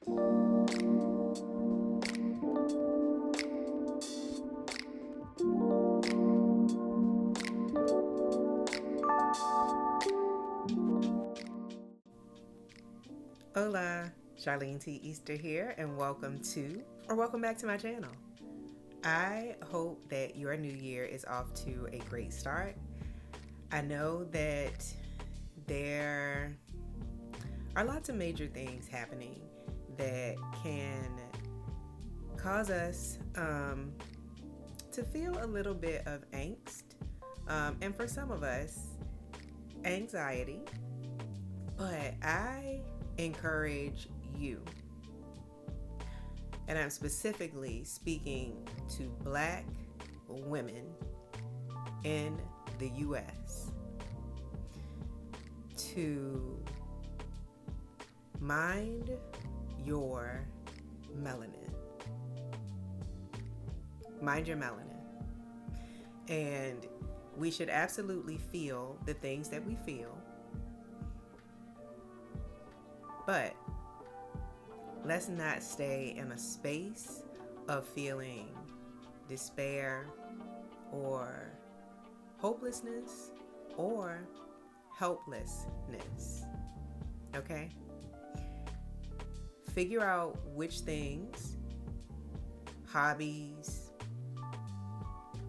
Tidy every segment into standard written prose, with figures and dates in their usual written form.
Hola, Charlene T here, and welcome back to my channel. I hope that your new year is off to a great start. I know that there are lots of major things happening that can cause us to feel a little bit of angst, and for some of us, anxiety. But I encourage you, and I'm specifically speaking to Black women in the U.S., to mind your melanin. Mind your melanin. And we should absolutely feel the things that we feel. But let's not stay in a space of feeling despair or hopelessness or helplessness. Okay? Figure out which things, hobbies,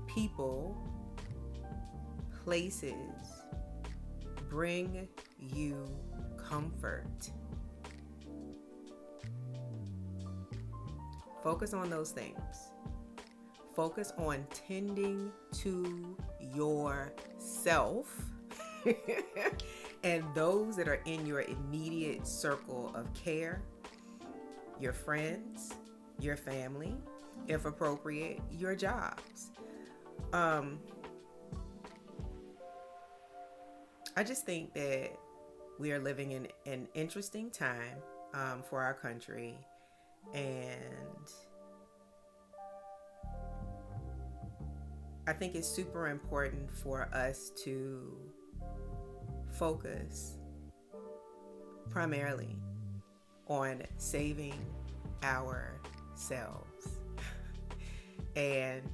people, places bring you comfort. Focus on those things. Focus on tending to yourself and those that are in your immediate circle of care, your friends, your family, if appropriate, your jobs. I just think that we are living in an interesting time for our country. And I think it's super important for us to focus primarily on saving ourselves. And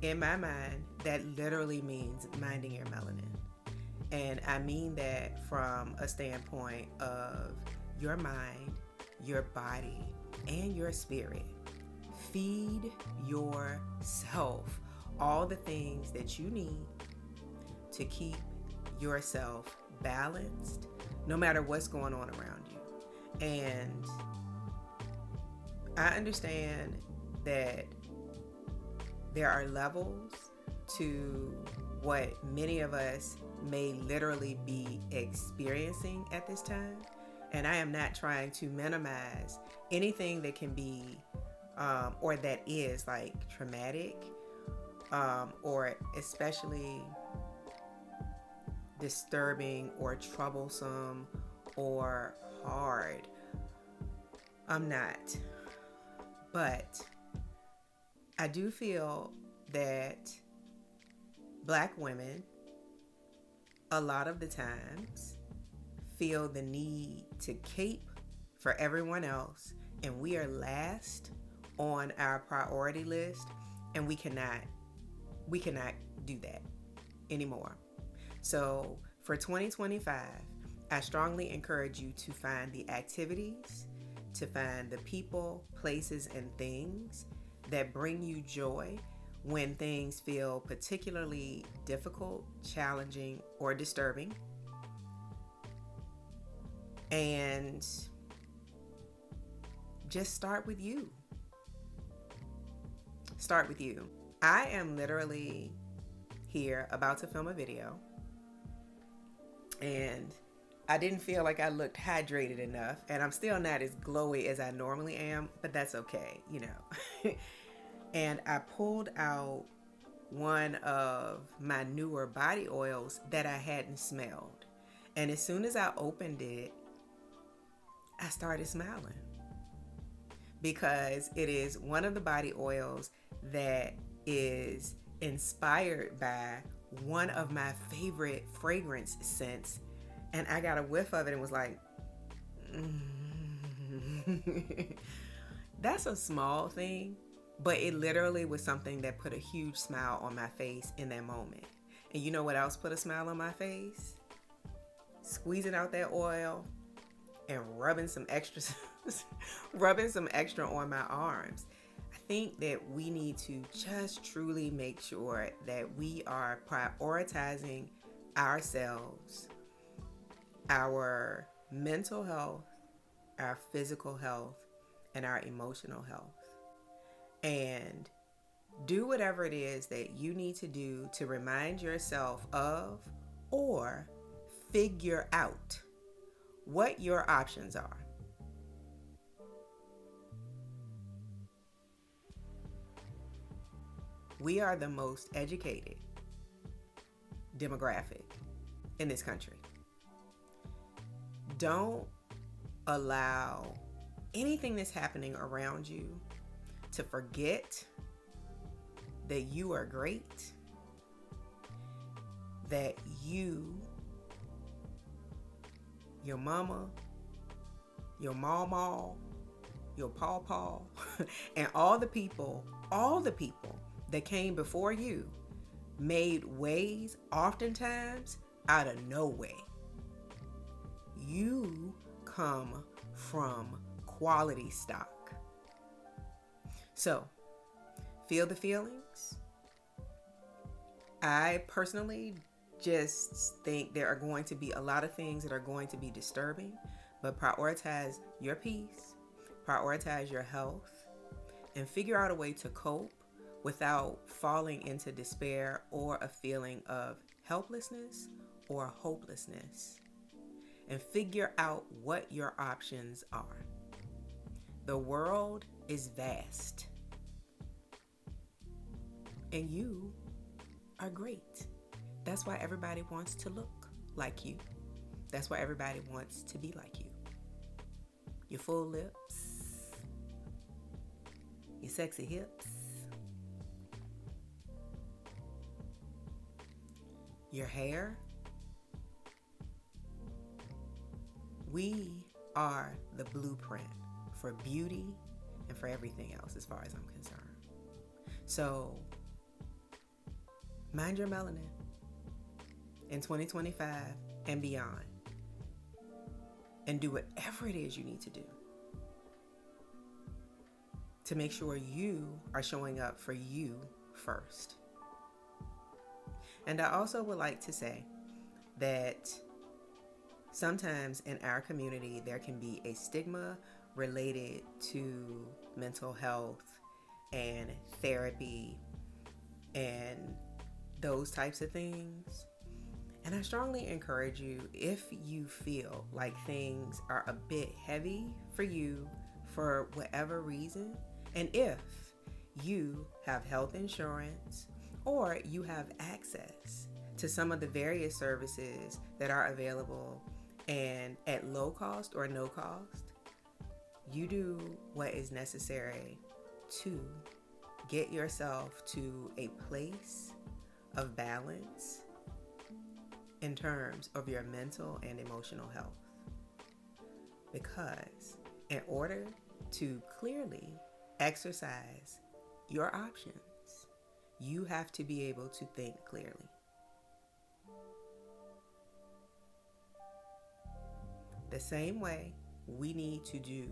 in my mind, that literally means minding your melanin. And I mean that from a standpoint of your mind, your body, and your spirit. Feed yourself all the things that you need to keep yourself balanced, no matter what's going on around you. And I understand that there are levels to what many of us may literally be experiencing at this time. And I am not trying to minimize anything that can be, or that is like traumatic, or especially disturbing or troublesome or hard. I'm not. But I do feel that Black women, a lot of the times, feel the need to cape for everyone else, and we are last on our priority list, and we cannot do that anymore. So for 2025, I strongly encourage you to find the activities, to find the people, places, and things that bring you joy when things feel particularly difficult, challenging, or disturbing. And just start with you. Start with you. I am literally here about to film a video, and I didn't feel like I looked hydrated enough, and I'm still not as glowy as I normally am, but that's okay, you know. And I pulled out one of my newer body oils that I hadn't smelled. And as soon as I opened it, I started smiling, because it is one of the body oils that is inspired by one of my favorite fragrance scents. And I got a whiff of it and was like, That's a small thing, but it literally was something that put a huge smile on my face in that moment. And you know what else put a smile on my face? Squeezing out that oil and rubbing some extra rubbing some extra on my arms. I think that we need to just truly make sure that we are prioritizing ourselves, our mental health, our physical health, and our emotional health. And do whatever it is that you need to do to remind yourself of or figure out what your options are. We are the most educated demographic in this country. Don't allow anything that's happening around you to forget that you are great, that you, your mama, your mama, your pawpaw, and all the people that came before you made ways oftentimes out of no way. You come from quality stock. So, feel the feelings. I personally just think there are going to be a lot of things that are going to be disturbing, but prioritize your peace, prioritize your health, and figure out a way to cope without falling into despair or a feeling of helplessness or hopelessness. And figure out what your options are. The world is vast, and you are great. That's why everybody wants to look like you. That's why everybody wants to be like you. Your full lips, your sexy hips, your hair. We are the blueprint for beauty and for everything else as far as I'm concerned. So, mind your melanin in 2025 and beyond. And do whatever it is you need to do to make sure you are showing up for you first. And I also would like to say that sometimes in our community, there can be a stigma related to mental health and therapy and those types of things. And I strongly encourage you, if you feel like things are a bit heavy for you for whatever reason, and if you have health insurance or you have access to some of the various services that are available and at low cost or no cost, you do what is necessary to get yourself to a place of balance in terms of your mental and emotional health. Because in order to clearly exercise your options, you have to be able to think clearly. The same way we need to do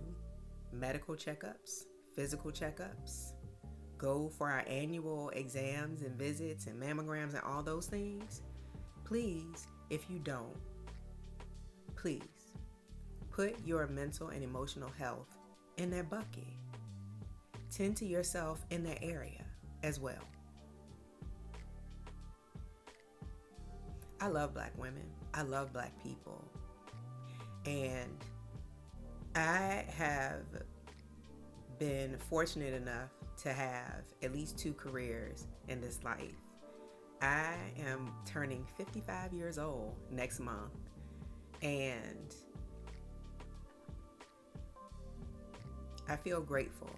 medical checkups, physical checkups, go for our annual exams and visits and mammograms and all those things, please, if you don't, please put your mental and emotional health in that bucket. Tend to yourself in that area as well. I love Black women. I love Black people. And I have been fortunate enough to have at least 2 careers in this life. I am turning 55 years old next month, and I feel grateful.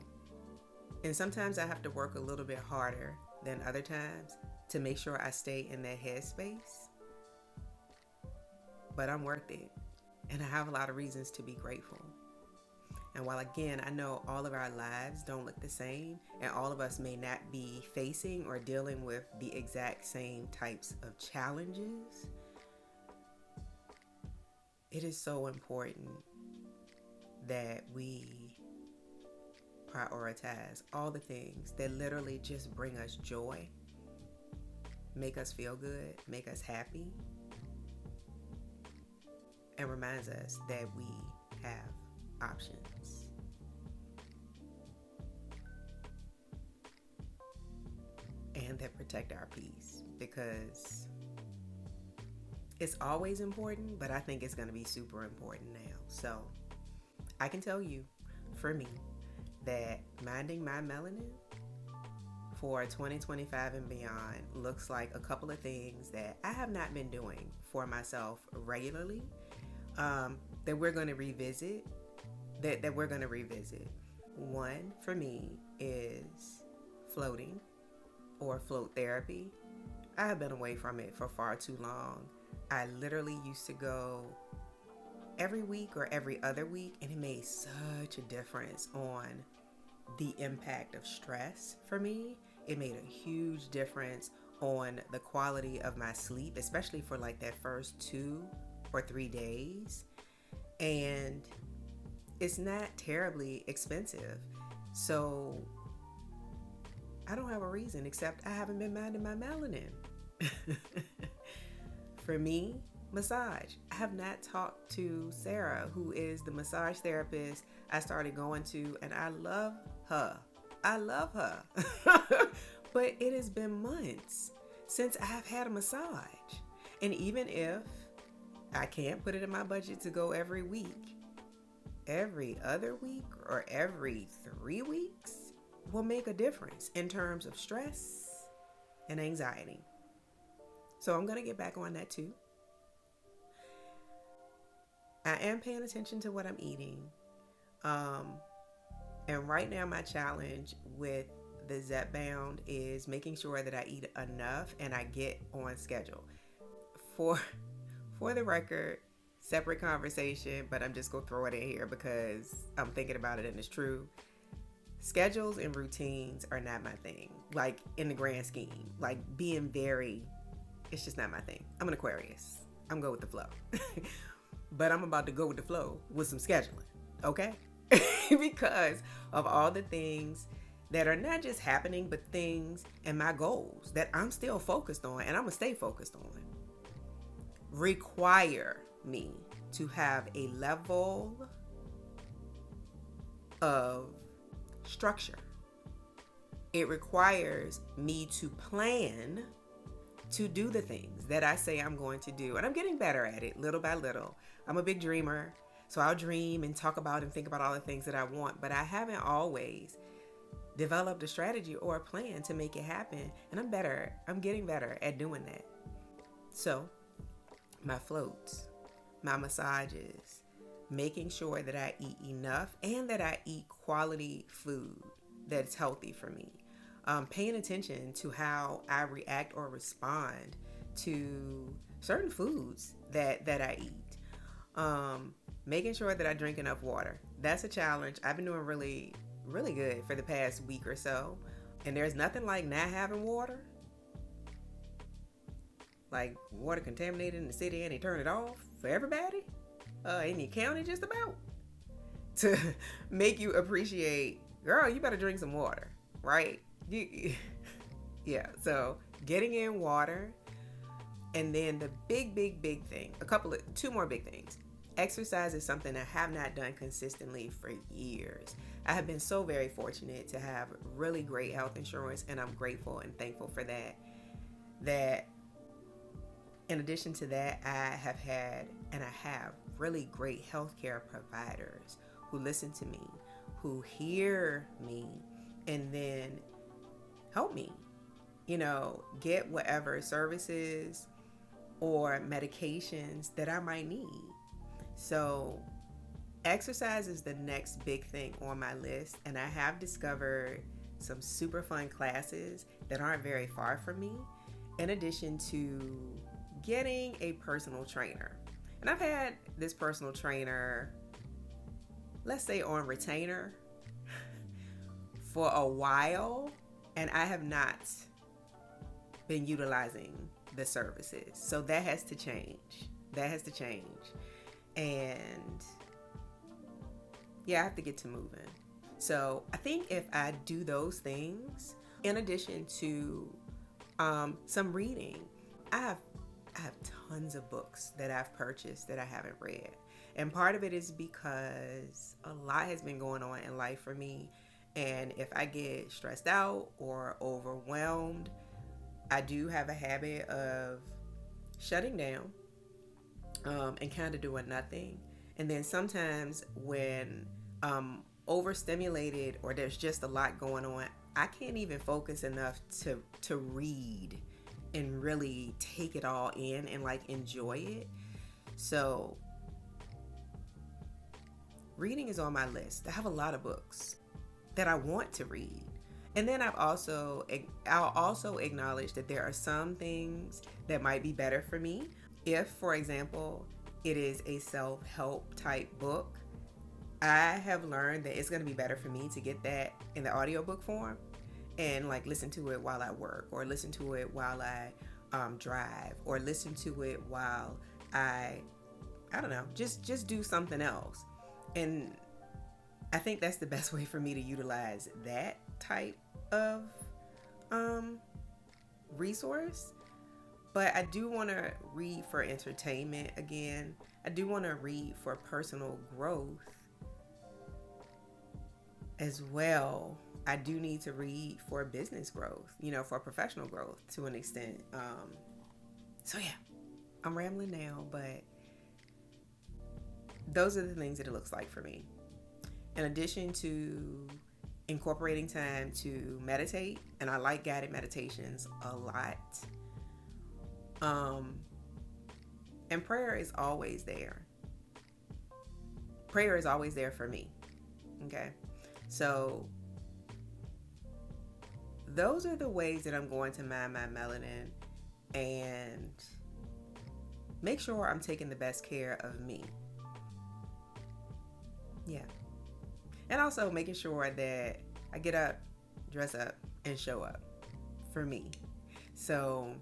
And sometimes I have to work a little bit harder than other times to make sure I stay in that headspace. But I'm worth it. And I have a lot of reasons to be grateful. And while again, I know all of our lives don't look the same, and all of us may not be facing or dealing with the exact same types of challenges, it is so important that we prioritize all the things that literally just bring us joy, make us feel good, make us happy, and reminds us that we have options. And that protect our peace, because it's always important, but I think it's going to be super important now. So I can tell you, for me, that minding my melanin for 2025 and beyond looks like a couple of things that I have not been doing for myself regularly, that we're going to revisit. One for me is floating or float therapy. I have been away from it for far too long. I literally used to go every week or every other week, and it made such a difference on the impact of stress for me. It made a huge difference on the quality of my sleep, especially for like that first 2 or 3 days. And it's not terribly expensive. So I don't have a reason except I haven't been minding my melanin. For me, massage. I have not talked to Sarah, who is the massage therapist I started going to, and I love her. But it has been months since I have had a massage. And even if I can't put it in my budget to go every week, every other week or every 3 weeks will make a difference in terms of stress and anxiety. So I'm going to get back on that too. I am paying attention to what I'm eating. And right now my challenge with the Zepbound is making sure that I eat enough and I get on schedule. For the record, separate conversation, but I'm just going to throw it in here because I'm thinking about it and it's true. Schedules and routines are not my thing. Like in the grand scheme, like it's just not my thing. I'm an Aquarius. I'm go with the flow. But I'm about to go with the flow with some scheduling, okay? Because of all the things that are not just happening, but things and my goals that I'm still focused on and I'm going to stay focused on require me to have a level of structure. It requires me to plan to do the things that I say I'm going to do. And I'm getting better at it little by little. I'm a big dreamer, so I'll dream and talk about and think about all the things that I want, but I haven't always developed a strategy or a plan to make it happen. And I'm getting better at doing that. So my floats, my massages, making sure that I eat enough and that I eat quality food that's healthy for me. Paying attention to how I react or respond to certain foods that I eat. Making sure that I drink enough water. That's a challenge. I've been doing really, really good for the past week or so. And there's nothing like not having water. Like water contaminated in the city and they turn it off for everybody. In your county just about. To make you appreciate, girl, you better drink some water, right? Yeah, so getting in water. And then the big thing, two more big things. Exercise is something I have not done consistently for years. I have been so very fortunate to have really great health insurance, and I'm grateful and thankful for that. That in addition to that, I have really great healthcare providers who listen to me, who hear me, and then help me, get whatever services or medications that I might need. So exercise is the next big thing on my list, and I have discovered some super fun classes that aren't very far from me, in addition to getting a personal trainer. And I've had this personal trainer let's say, on retainer for a while, and I have not been utilizing the services. So that has to change. That has to change. And yeah, I have to get to moving. So I think if I do those things, in addition to some reading, I have tons of books that I've purchased that I haven't read. And part of it is because a lot has been going on in life for me. And if I get stressed out or overwhelmed, I do have a habit of shutting down and kind of doing nothing. And then sometimes when overstimulated or there's just a lot going on, I can't even focus enough to read and really take it all in and like enjoy it. So reading is on my list. I have a lot of books that I want to read. And then I'll also acknowledge that there are some things that might be better for me. If, for example, it is a self-help type book, I have learned that it's going to be better for me to get that in the audiobook form and like listen to it while I work, or listen to it while I drive, or listen to it while I don't know, just do something else. And I think that's the best way for me to utilize that type of resource. But I do want to read for entertainment again. I do want to read for personal growth as well. I do need to read for business growth, for professional growth to an extent. So yeah, I'm rambling now, but those are the things that it looks like for me. In addition to incorporating time to meditate, and I like guided meditations a lot. And prayer is always there. Prayer is always there for me. Okay. So those are the ways that I'm going to mine my melanin and make sure I'm taking the best care of me. Yeah. And also making sure that I get up, dress up, and show up for me. So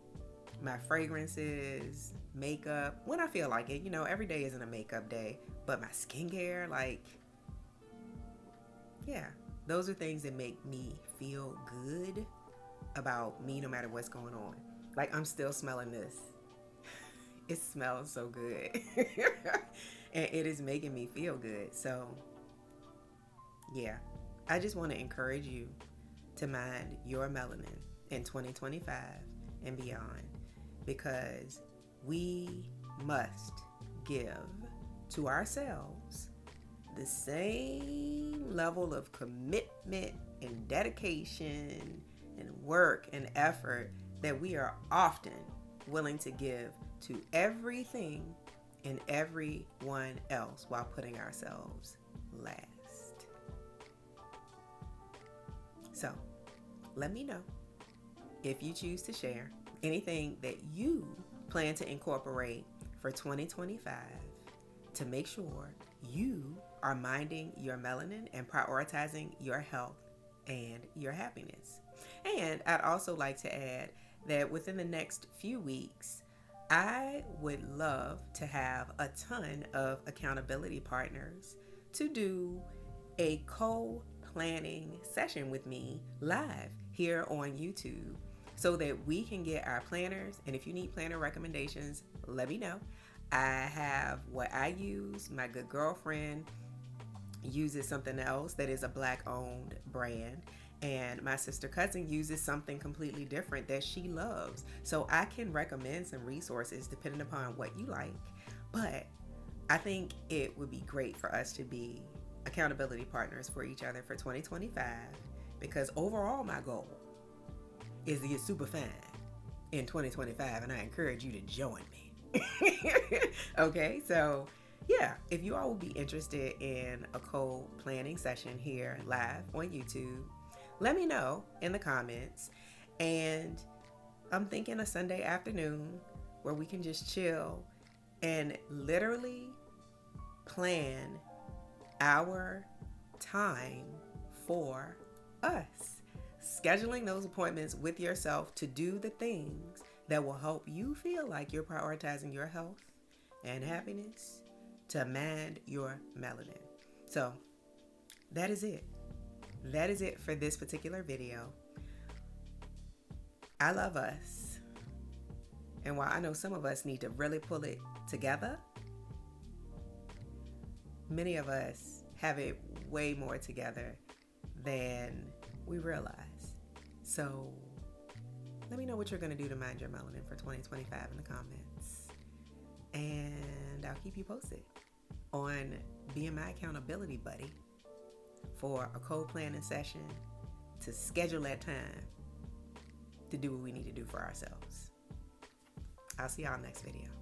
my fragrances, makeup, when I feel like it, every day isn't a makeup day, but my skincare, yeah, those are things that make me feel good about me no matter what's going on. Like, I'm still smelling this. It smells so good. And it is making me feel good. So yeah, I just want to encourage you to mind your melanin in 2025 and beyond, because we must give to ourselves the same level of commitment and dedication and work and effort that we are often willing to give to everything and everyone else while putting ourselves last. So, let me know if you choose to share anything that you plan to incorporate for 2025 to make sure you are minding your melanin and prioritizing your health and your happiness. And I'd also like to add that within the next few weeks, I would love to have a ton of accountability partners to do a co-planning session with me live here on YouTube so that we can get our planners. And if you need planner recommendations, let me know. I have what I use. My good girlfriend uses something else that is a Black-owned brand. And my sister cousin uses something completely different that she loves. So I can recommend some resources depending upon what you like. But I think it would be great for us to be accountability partners for each other for 2025, because overall my goal is to get super fine in 2025, and I encourage you to join me. Okay, so yeah, if you all will be interested in a co-planning session here live on YouTube, let me know in the comments. And I'm thinking a Sunday afternoon where we can just chill and literally plan our time for us. Scheduling those appointments with yourself to do the things that will help you feel like you're prioritizing your health and happiness to mend your melanin. So that is it. That is it for this particular video. I love us. And while I know some of us need to really pull it together, many of us have it way more together than we realize. So let me know what you're going to do to mind your melanin for 2025 in the comments. And I'll keep you posted on being my accountability buddy for a co-planning session to schedule that time to do what we need to do for ourselves. I'll see y'all next video.